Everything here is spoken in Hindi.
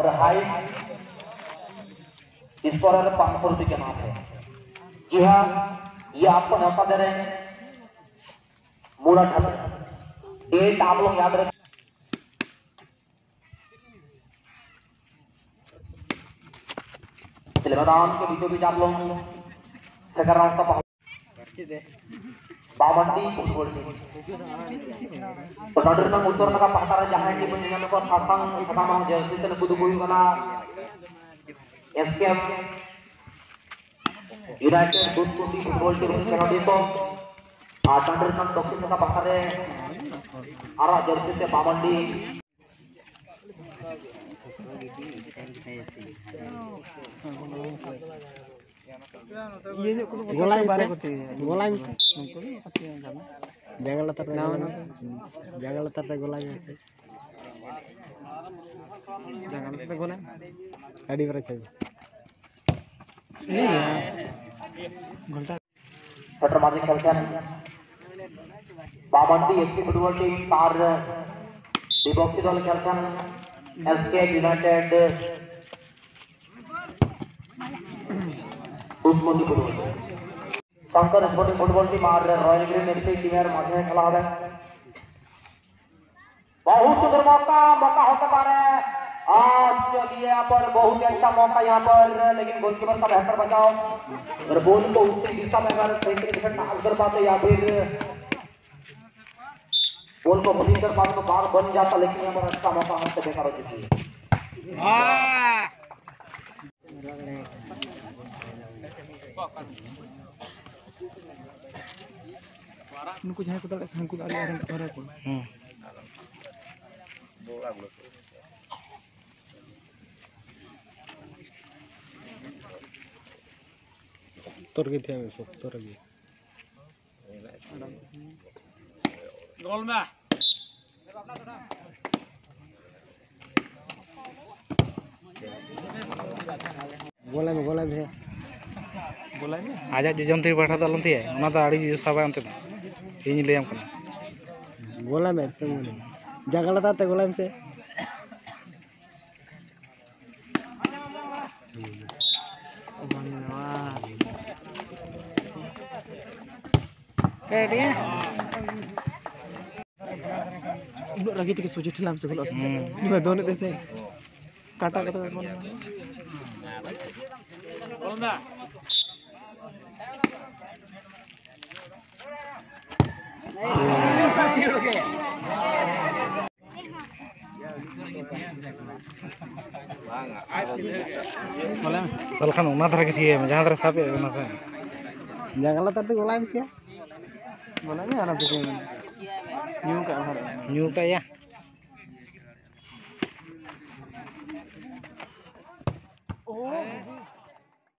और हाइट स्कोरर 500 रुपये के नाम है। जी हाँ, ये आपको न्यौता दे रहे हैं मूड़ा ठाकुर। डेट आप लोग याद रखें। मैदान के बीचों बीच आप लोग सेकंड राउंड का बावंडी फुटबॉल टीम तो नडर नंग उत्तर नगा पहतारा जहां टीम जिन्हें को सासांग सदामांग जर्सी तन कुदुगुई कना एसकेएम यूनाइटेड दूधकुंडी फुटबॉल टीम खेलोड़ी को नडर नंग दक्षिण नगा पहतारे आरा जर्सी से बावंडी ये जो गोलाई बारे करते हैं गोलाई में जगह लता ते गोलाई में से जगह लता ते गोलाई गाड़ी पर चाहिए घंटा सटर माजी खेलছেন बावंडी एफसी फुटबॉल टीम तार বিপক্ষী দল খেলছেন SK United Dudhkundi football Shankar sporting football team और रॉयल ग्रीन एफसी टीमेर माझे खेला হবে। बहुत सुंदर मौका होता पारे चलिए यहाँ पर बहुत अच्छा मौका यहाँ पर, लेकिन गोलकीपर का बेहतर बचाव और बॉल को उससे दिशा में अगर सही से टाच कर पाते या फिर बॉल को बॉलिंग कर पाते तो बार बन जाता, लेकिन यहाँ पर अच्छा मौका हमसे बेकार हो चुकी है। उनको जहाँ को तड़का हमको गाड़ी आ रहा है को तोर के थे में सब तोर के गोल में गोला में आजा जमती बैठा दलंती है ओना तो आड़ी साबा अंते इन लेम कना गोला में से जगह लता ते गोला में से रेडी उन लगी के सोचे ठिलाम से गोला मैं दोनों देसे काटा का तो बोलना सलखान उना तरह की थी जहाँ तरह सापे उना था जंगल तरह गोला में से गोला में आना तो न्यू का या